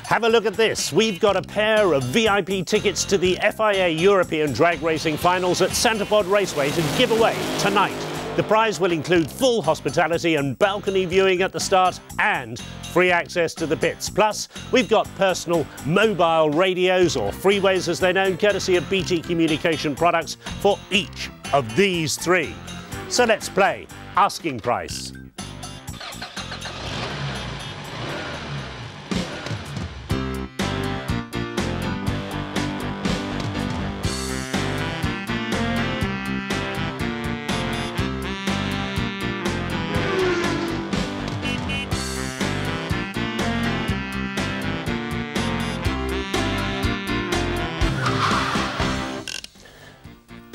Have a look at this. We've got a pair of VIP tickets to the FIA European Drag Racing Finals at Centerpod Raceway to give away tonight. The prize will include full hospitality and balcony viewing at the start and free access to the pits. Plus, we've got personal mobile radios, or freeways as they're known, courtesy of BT Communication products for each of these three. So let's play Asking Price.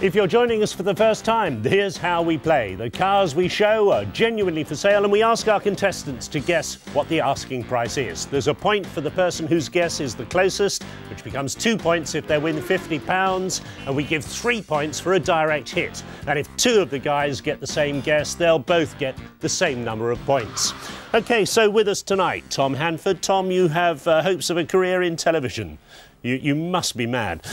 If you're joining us for the first time, here's how we play. The cars we show are genuinely for sale, and we ask our contestants to guess what the asking price is. There's a point for the person whose guess is the closest, which becomes 2 points if they win £50, and we give 3 points for a direct hit. And if two of the guys get the same guess, they'll both get the same number of points. OK, so with us tonight, Tom Hanford. Tom, you have hopes of a career in television. You must be mad.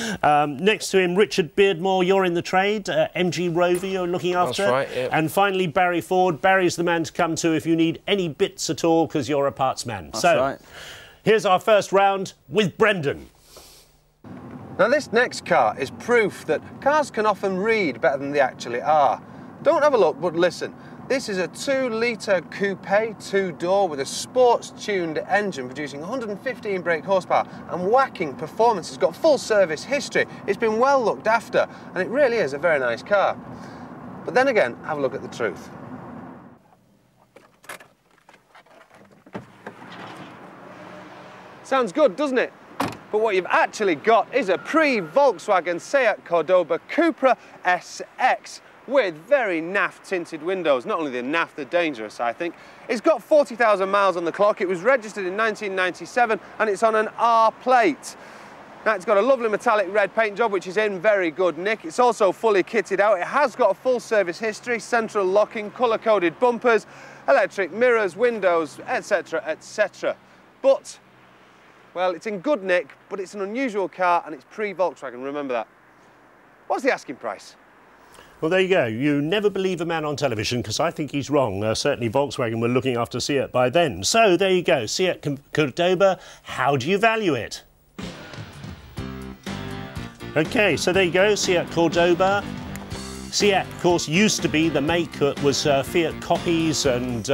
Next to him, Richard Beardmore, you're in the trade. MG Rover, you're looking after. That's right, yep. And finally, Barry Ford. Barry's the man to come to if you need any bits at all, because you're a parts man. That's right. Here's our first round with Brendan. Now, this next car is proof that cars can often read better than they actually are. Don't have a look, but listen. This is a 2-litre coupe, two-door, with a sports-tuned engine producing 115 brake horsepower and whacking performance. It's got full service history. It's been well looked after, and it really is a very nice car. But then again, have a look at the truth. Sounds good, doesn't it? But what you've actually got is a pre-Volkswagen Seat Cordoba Cupra SX with very naff tinted windows. Not only they're naff, they're dangerous, I think. It's got 40,000 miles on the clock. It was registered in 1997 and it's on an R plate. Now, it's got a lovely metallic red paint job, which is in very good nick. It's also fully kitted out. It has got a full service history, central locking, colour-coded bumpers, electric mirrors, windows, etc, etc. But, well, it's in good nick, but it's an unusual car and it's pre-Volkswagen, remember that. What's the asking price? Well, there you go. You never believe a man on television, because I think he's wrong. Certainly Volkswagen were looking after Seat by then. So there you go. Seat Cordoba, how do you value it? OK, so there you go. Seat Cordoba. Seat, of course, used to be the make that was Fiat copies, and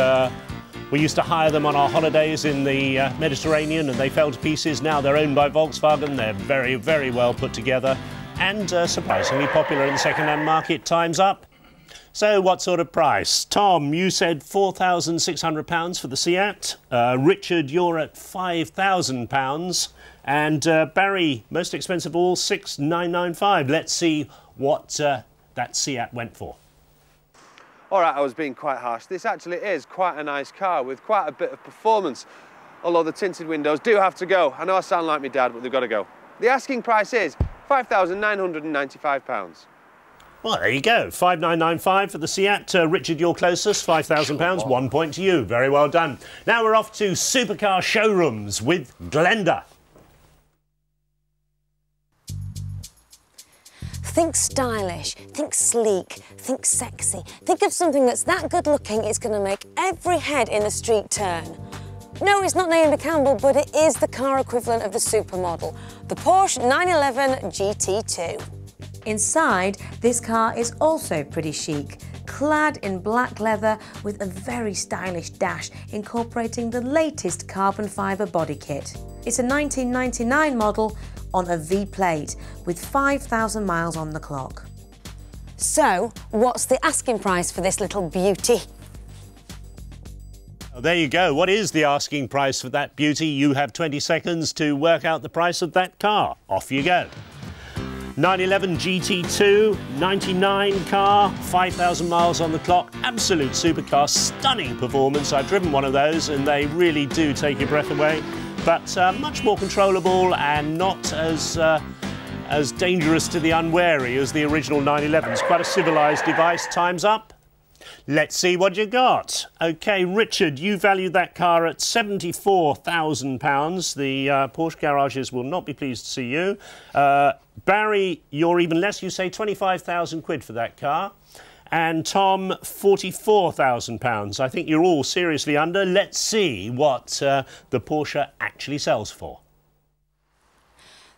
we used to hire them on our holidays in the Mediterranean, and they fell to pieces. Now they're owned by Volkswagen. They're very, very well put together, and surprisingly popular in the second-hand market. Time's up. So what sort of price? Tom, you said £4,600 for the Seat. Richard, you're at £5,000. And Barry, most expensive of all, £6,995. Let's see what that Seat went for. All right, I was being quite harsh. This actually is quite a nice car with quite a bit of performance, although the tinted windows do have to go. I know I sound like my dad, but they've got to go. The asking price is £5,995. Well, there you go. £5,995 for the Seat. Richard, you're closest. £5,000. 1 point to you. Very well done. Now we're off to supercar showrooms with Glenda. Think stylish, think sleek, think sexy. Think of something that's that good looking it's going to make every head in the street turn. No, it's not Naomi Campbell, but it is the car equivalent of the supermodel, the Porsche 911 GT2. Inside, this car is also pretty chic, clad in black leather with a very stylish dash incorporating the latest carbon fibre body kit. It's a 1999 model on a V plate with 5,000 miles on the clock. So, what's the asking price for this little beauty? Well, there you go. What is the asking price for that beauty? You have 20 seconds to work out the price of that car. Off you go. 911 GT2, 99 car, 5,000 miles on the clock, absolute supercar, stunning performance. I've driven one of those and they really do take your breath away, but much more controllable and not as dangerous to the unwary as the original 911. It's quite a civilised device. Time's up. Let's see what you got. OK, Richard, you valued that car at £74,000. The Porsche garages will not be pleased to see you. Barry, you're even less. You say 25,000 quid for that car. And Tom, £44,000. I think you're all seriously under. Let's see what the Porsche actually sells for.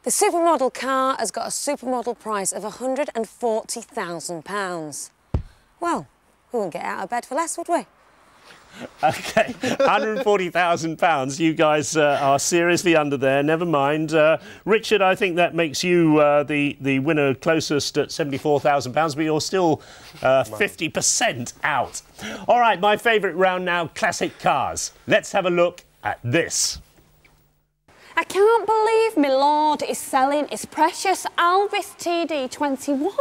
The supermodel car has got a supermodel price of £140,000. Well, we wouldn't get out of bed for less, would we? OK, £140,000. You guys are seriously under there. Never mind. Richard, I think that makes you the winner closest at £74,000, but you're still 50% out. All right, my favourite round now, classic cars. Let's have a look at this. I can't believe my lord is selling his precious Alvis TD21.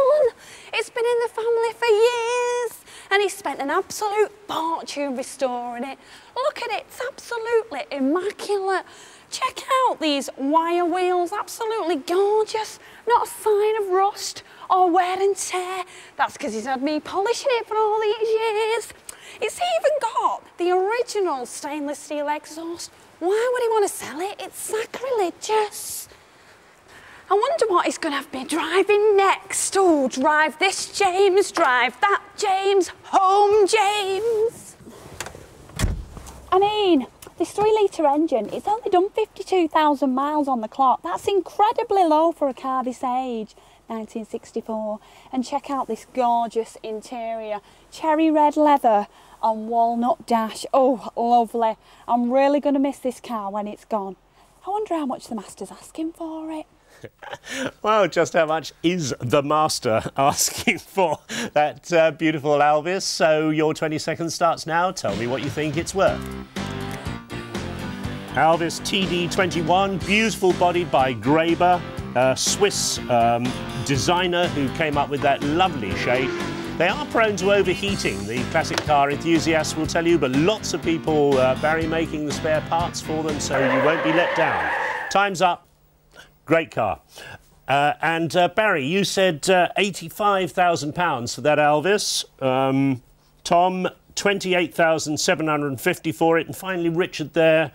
It's been in the family for years and he spent an absolute fortune restoring it. Look at it, it's absolutely immaculate. Check out these wire wheels, absolutely gorgeous. Not a sign of rust or wear and tear. That's because he's had me polishing it for all these years. It's even got the original stainless steel exhaust. Why would he want to sell it? It's sacrilegious. I wonder what he's going to have me driving next. Oh, drive this, James, drive that, James, home, James. I mean, this 3-litre engine, it's only done 52,000 miles on the clock. That's incredibly low for a car this age, 1964. And check out this gorgeous interior, cherry red leather on walnut dash. Oh, lovely. I'm really going to miss this car when it's gone. I wonder how much the master's asking for it. Well, just how much is the master asking for that beautiful Alvis? So your 20 seconds starts now. Tell me what you think it's worth. Alvis TD21, beautiful body by Graber, a Swiss designer who came up with that lovely shape. They are prone to overheating, the classic car enthusiasts will tell you, but lots of people, Barry, making the spare parts for them, so you won't be let down. Time's up. Great car. And Barry, you said £85,000 for that Alvis. Tom, £28,750 for it. And finally, Richard there,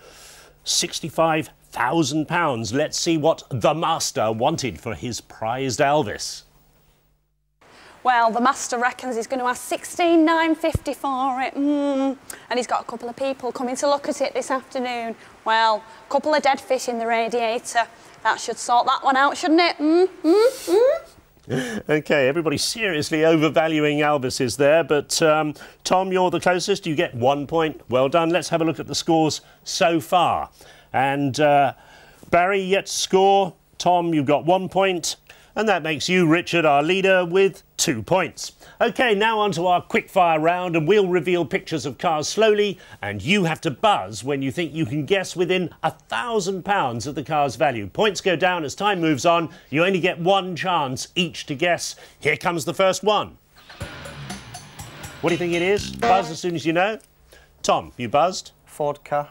£65,000. Let's see what the master wanted for his prized Alvis. Well, the master reckons he's going to ask £16,950 for it. And he's got a couple of people coming to look at it this afternoon. Well, a couple of dead fish in the radiator. That should sort that one out, shouldn't it? OK, everybody's seriously overvaluing Alvises there, but Tom, you're the closest. You get 1 point. Well done. Let's have a look at the scores so far. And Barry, yet to score. Tom, you've got 1 point. And that makes you, Richard, our leader, with 2 points. OK, now on to our quickfire round, and we'll reveal pictures of cars slowly, and you have to buzz when you think you can guess within £1,000 of the car's value. Points go down as time moves on. You only get 1 chance each to guess. Here comes the first one. What do you think it is? Buzz as soon as you know. Tom, you buzzed. Ford car.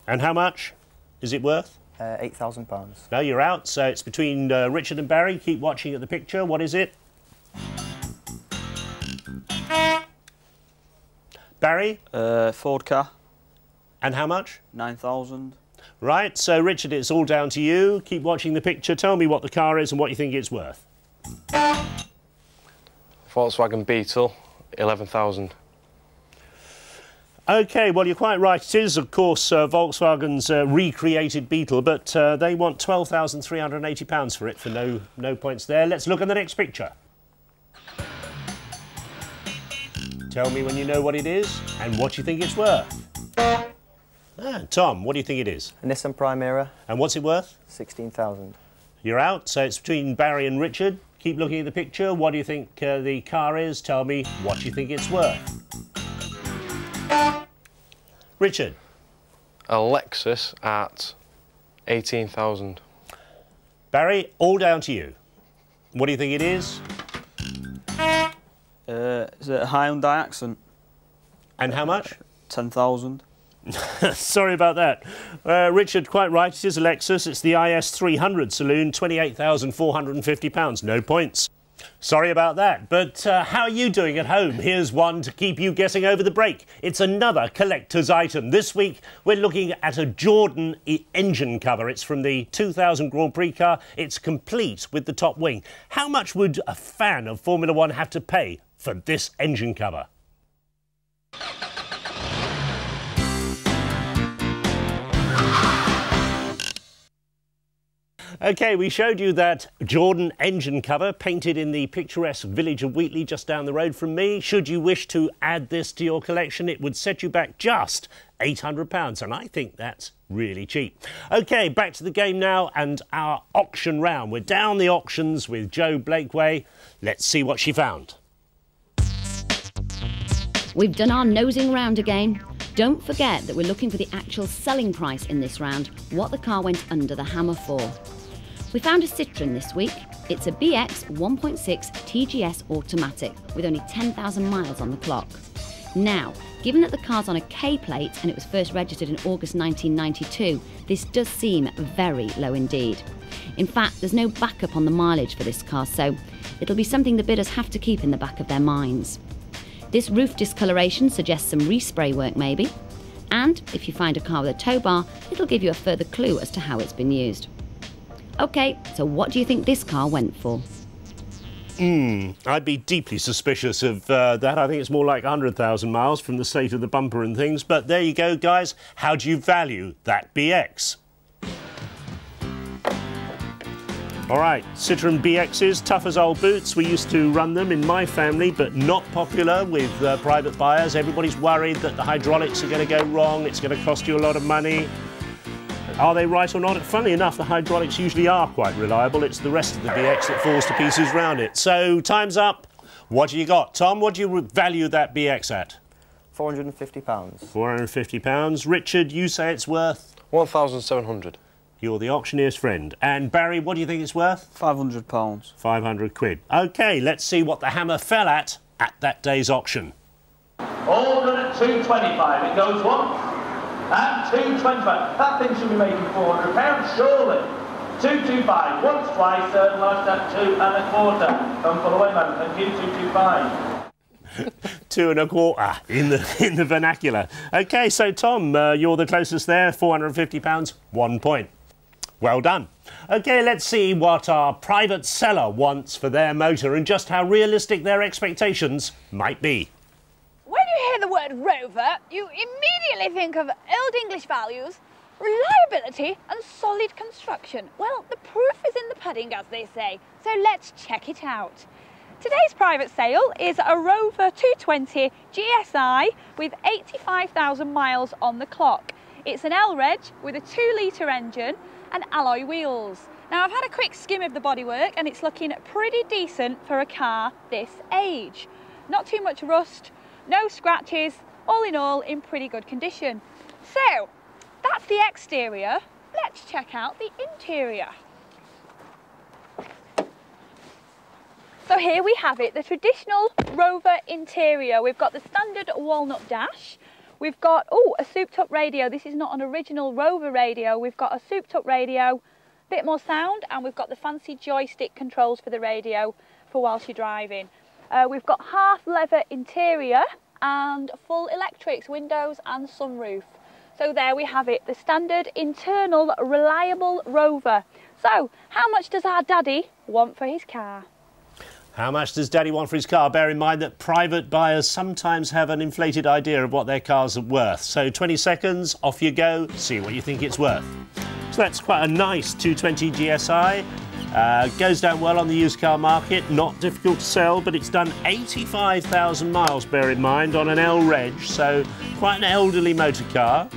And how much is it worth? £8,000. No, you're out, so it's between Richard and Barry. Keep watching at the picture. What is it? Barry? Ford car. And how much? 9,000. Right, so Richard, it's all down to you. Keep watching the picture. Tell me what the car is and what you think it's worth. Volkswagen Beetle, 11,000. OK, well, you're quite right. It is, of course, Volkswagen's recreated Beetle, but they want £12,380 for it, for no points there. Let's look at the next picture. Tell me when you know what it is and what you think it's worth. Tom, what do you think it is? A Nissan Primera. And what's it worth? 16,000. You're out, so it's between Barry and Richard. Keep looking at the picture. What do you think the car is? Tell me what you think it's worth. Richard. A Lexus at 18,000. Barry, all down to you. What do you think it is? Is it a Hyundai Accent? And how much? 10,000. Sorry about that. Richard, quite right. It is a Lexus. It's the IS 300 saloon, £28,450. No points. Sorry about that, but how are you doing at home? Here's one to keep you guessing over the break. It's another collector's item. This week, we're looking at a Jordan engine cover. It's from the 2000 Grand Prix car. It's complete with the top wing. How much would a fan of Formula One have to pay for this engine cover? OK, we showed you that Jordan engine cover painted in the picturesque village of Wheatley just down the road from me. Should you wish to add this to your collection, it would set you back just £800, and I think that's really cheap. OK, back to the game now and our auction round. We're down the auctions with Jo Blakeway. Let's see what she found. We've done our nosing round again. Don't forget that we're looking for the actual selling price in this round, what the car went under the hammer for. We found a Citroën this week. It's a BX 1.6 TGS automatic with only 10,000 miles on the clock. Now, given that the car's on a K plate and it was first registered in August 1992, this does seem very low indeed. In fact, there's no backup on the mileage for this car, so it'll be something the bidders have to keep in the back of their minds. This roof discoloration suggests some respray work maybe, and if you find a car with a tow bar, it'll give you a further clue as to how it's been used. OK, so what do you think this car went for? I'd be deeply suspicious of that. I think it's more like 100,000 miles from the state of the bumper and things. But there you go, guys. How do you value that BX? All right, Citroën BXs, tough as old boots. We used to run them in my family, but not popular with private buyers. Everybody's worried that the hydraulics are going to go wrong. It's going to cost you a lot of money. Are they right or not? Funnily enough, the hydraulics usually are quite reliable. It's the rest of the BX that falls to pieces round it. So, time's up. What do you got? Tom, what do you value that BX at? £450. £450. Richard, you say it's worth? 1,700. You're the auctioneer's friend. And Barry, what do you think it's worth? £500. 500 quid. OK, let's see what the hammer fell at that day's auction. All done at 225. It goes once. And 225. That thing should be making £400, surely. 225. Once, twice, third, last at 2 1/4. Come pull away, madam. Thank you. 225. 2 1/4 in the vernacular. OK, so Tom, you're the closest there. £450, 1 point. Well done. OK, let's see what our private seller wants for their motor and just how realistic their expectations might be. When you hear the word Rover, you immediately think of Old English values, reliability and solid construction. Well, the proof is in the pudding, as they say, so let's check it out. Today's private sale is a Rover 220 GSI with 85,000 miles on the clock. It's an L-Reg with a 2-litre engine and alloy wheels. Now, I've had a quick skim of the bodywork and it's looking pretty decent for a car this age. Not too much rust, no scratches, all in all in pretty good condition. So, that's the exterior. Let's check out the interior. So here we have it, the traditional Rover interior. We've got the standard walnut dash. We've got, a souped up radio. This is not an original Rover radio. We've got a souped up radio, bit more sound, and we've got the fancy joystick controls for the radio for whilst you're driving. We've got half leather interior and full electrics, windows and sunroof. So there we have it, the standard internal reliable Rover. So how much does our daddy want for his car? How much does Daddy want for his car? Bear in mind that private buyers sometimes have an inflated idea of what their cars are worth. So 20 seconds, off you go, see what you think it's worth. So that's quite a nice 220 GSI. Goes down well on the used car market, not difficult to sell, but it's done 85,000 miles, bear in mind, on an L-Reg, so quite an elderly motor car.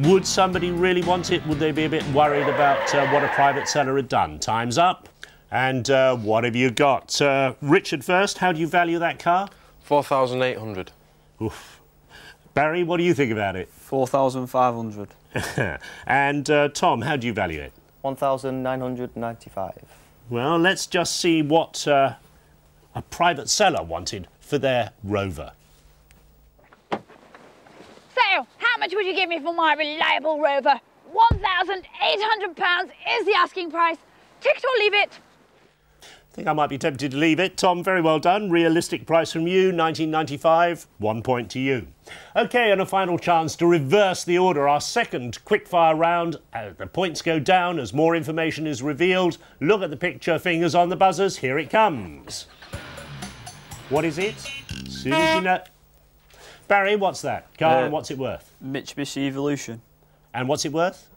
Would somebody really want it? Would they be a bit worried about what a private seller had done? Time's up. And what have you got? Richard first, how do you value that car? 4,800. Oof. Barry, what do you think about it? 4,500. And Tom, how do you value it? 1,995. Well, let's just see what a private seller wanted for their Rover. So, how much would you give me for my reliable Rover? £1,800 is the asking price. Take it or leave it. I think I might be tempted to leave it. Tom, very well done. Realistic price from you, 19.95. 1 point to you. OK, and a final chance to reverse the order. Our second quickfire round. The points go down as more information is revealed. Look at the picture, fingers on the buzzers. Here it comes. What is it? As soon as you know... Barry, what's that car and what's it worth? Mitsubishi Evolution. And what's it worth?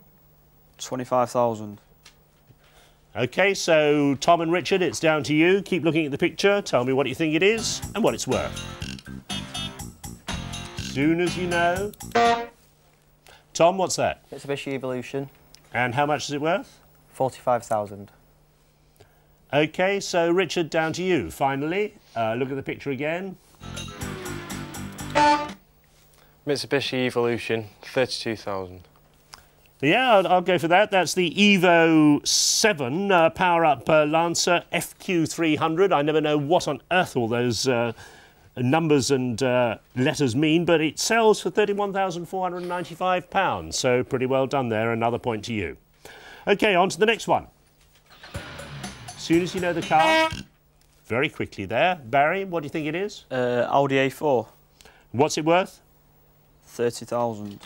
25,000. OK, so Tom and Richard, it's down to you. Keep looking at the picture. Tell me what you think it is and what it's worth. As soon as you know. Tom, what's that? Mitsubishi Evolution. And how much is it worth? 45,000. OK, so Richard, down to you. Finally, look at the picture again. Mitsubishi Evolution, 32,000. Yeah, I'll go for that. That's the Evo 7 power-up Lancer FQ300. I never know what on earth all those numbers and letters mean, but it sells for £31,495. So pretty well done there. Another point to you. OK, on to the next one. As soon as you know the car, very quickly there. Barry, what do you think it is? Audi A4. What's it worth? 30,000.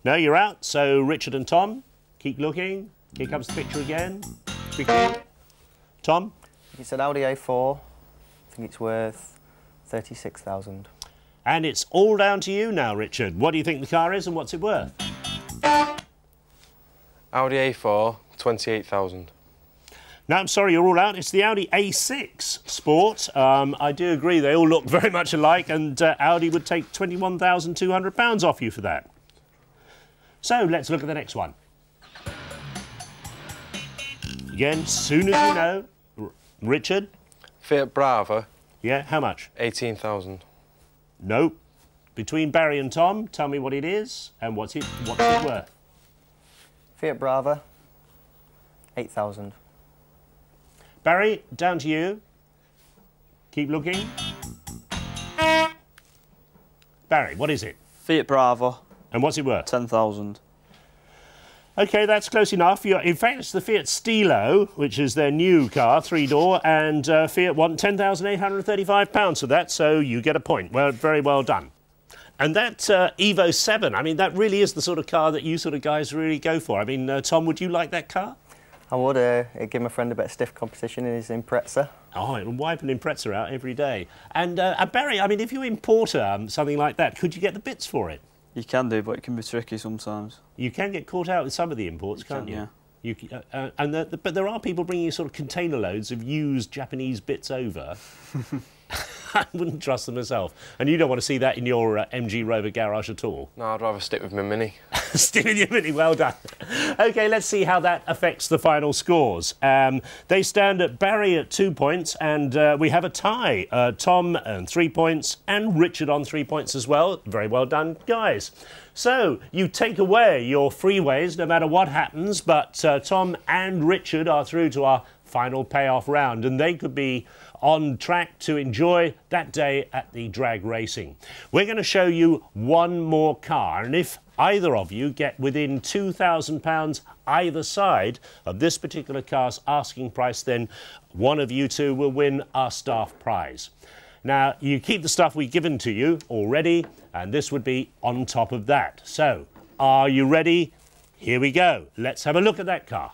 No, you're out. So Richard and Tom, keep looking. Here comes the picture again. Quickly. Tom? You said Audi A4. I think it's worth 36,000. And it's all down to you now, Richard. What do you think the car is and what's it worth? Audi A4, 28,000. No, I'm sorry, you're all out. It's the Audi A6 Sport. I do agree, they all look very much alike, and Audi would take £21,200 off you for that. So let's look at the next one. Again, as soon as you know. Richard? Fiat Brava. Yeah, how much? 18,000. Nope. Between Barry and Tom, tell me what it is and what's it worth. Fiat Brava, 8,000. Barry, down to you. Keep looking. Barry, what is it? Fiat Brava. And what's it worth? 10,000. OK, that's close enough. In fact, it's the Fiat Stilo, which is their new car, three-door, and Fiat want £10,835 for that, so you get a point. Well, very well done. And that Evo 7, I mean, that really is the sort of car that you sort of guys really go for. I mean, Tom, would you like that car? I would. It'd give my friend a bit of stiff competition in his Impreza. Oh, it'll wipe an Impreza out every day. And Barry, I mean, if you import something like that, could you get the bits for it? You can do, but it can be tricky sometimes. You can get caught out with some of the imports, can't you? Yeah. But there are people bringing sort of container loads of used Japanese bits over. I wouldn't trust them myself. And you don't want to see that in your MG Rover garage at all. No, I'd rather stick with my Mini. Stick with your Mini, well done. OK, let's see how that affects the final scores. They stand at Barry at 2 points, and we have a tie. Tom on 3 points, and Richard on 3 points as well. Very well done, guys. So, you take away your freeways no matter what happens, but Tom and Richard are through to our final payoff round, and they could be on track to enjoy that day at the drag racing. We're going to show you one more car, and if either of you get within £2,000 either side of this particular car's asking price, then one of you two will win our staff prize. Now, you keep the stuff we've given to you already, and this would be on top of that. So, are you ready? Here we go. Let's have a look at that car.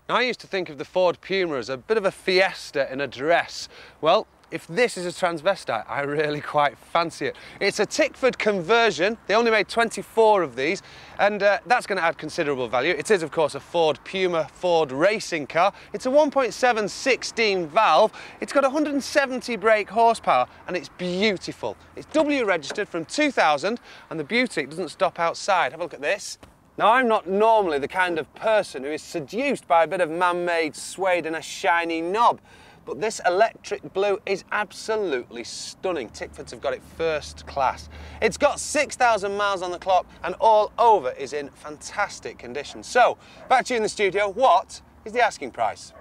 Now, I used to think of the Ford Puma as a bit of a fiesta in a dress. Well, if this is a transvestite, I really quite fancy it. It's a Tickford conversion. They only made 24 of these, and that's going to add considerable value. It is, of course, a Ford Puma Ford racing car. It's a 1.7 16 valve. It's got 170 brake horsepower, and it's beautiful. It's W registered from 2000, and the beauty, it doesn't stop outside. Have a look at this. Now, I'm not normally the kind of person who is seduced by a bit of man-made suede and a shiny knob, but this electric blue is absolutely stunning. Tickfords have got it first class. It's got 6,000 miles on the clock, and all over is in fantastic condition. So, back to you in the studio, what is the asking price?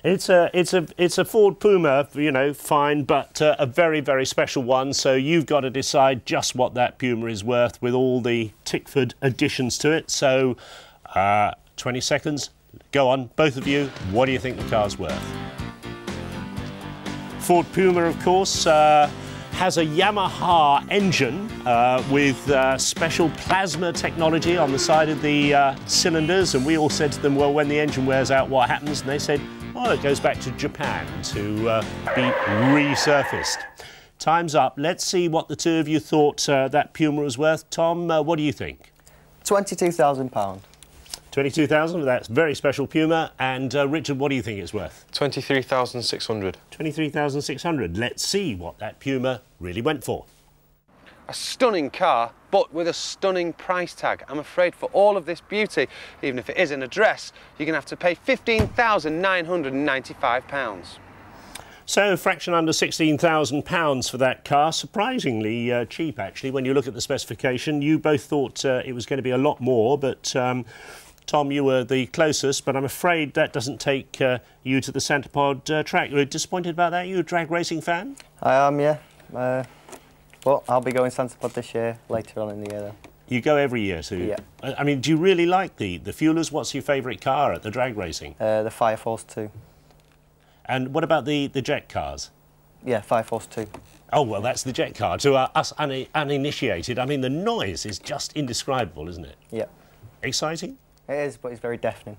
It's a Ford Puma, you know, fine, but a very, very special one. So you've got to decide just what that Puma is worth with all the Tickford additions to it. So 20 seconds. Go on, both of you. What do you think the car's worth? Ford Puma, of course, has a Yamaha engine with special plasma technology on the side of the cylinders, and we all said to them, well, when the engine wears out, what happens? And they said, oh, it goes back to Japan to be resurfaced. Time's up. Let's see what the two of you thought that Puma was worth. Tom, what do you think? £22,000. 22,000, that's very special Puma. And Richard, what do you think it's worth? 23,600. 23,600. Let's see what that Puma really went for. A stunning car, but with a stunning price tag. I'm afraid for all of this beauty, even if it is in a dress, you're going to have to pay £15,995. So, a fraction under £16,000 for that car. Surprisingly cheap, actually, when you look at the specification. You both thought it was going to be a lot more, but Tom, you were the closest, but I'm afraid that doesn't take you to the Centre Pod track. You were disappointed about that? You a drag racing fan? I am, yeah. But I'll be going Centre Pod this year, later on in the year, though. You go every year, so... Yeah. I mean, do you really like the Fuelers? What's your favourite car at the drag racing? The Fire Force 2. And what about the jet cars? Yeah, Fire Force 2. Oh, well, that's the jet car. To us uninitiated, I mean, the noise is just indescribable, isn't it? Yeah. Exciting? It is, but it's very deafening.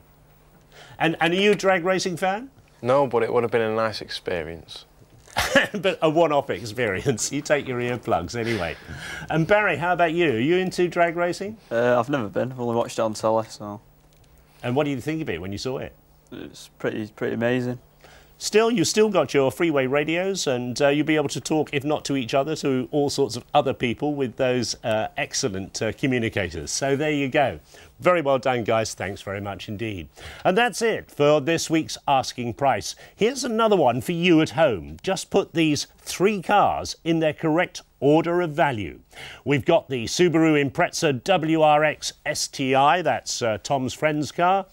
And are you a drag racing fan? No, but it would have been a nice experience. But a one-off experience. You take your earplugs anyway. And Barry, how about you? Are you into drag racing? I've never been. I've only watched it on telly, so... And what do you think of it when you saw it? It's pretty amazing. Still, you've still got your freeway radios, and you'll be able to talk, if not to each other, to all sorts of other people with those excellent communicators. So there you go. Very well done, guys. Thanks very much indeed. And that's it for this week's Asking Price. Here's another one for you at home. Just put these three cars in their correct order of value. We've got the Subaru Impreza WRX STI, that's Tom's friend's car,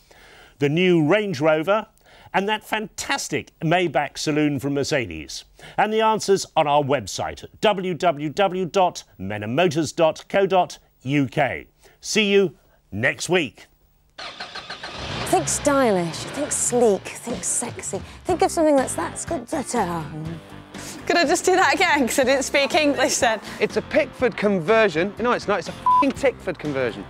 the new Range Rover, and that fantastic Maybach saloon from Mercedes. And the answers on our website at www.menandmotors.co.uk. See you next week. Think stylish, think sleek, think sexy. Think of something that's good. Could I just do that again, because I didn't speak English then? It's a Pickford conversion. No, it's not. It's a f***ing Tickford conversion.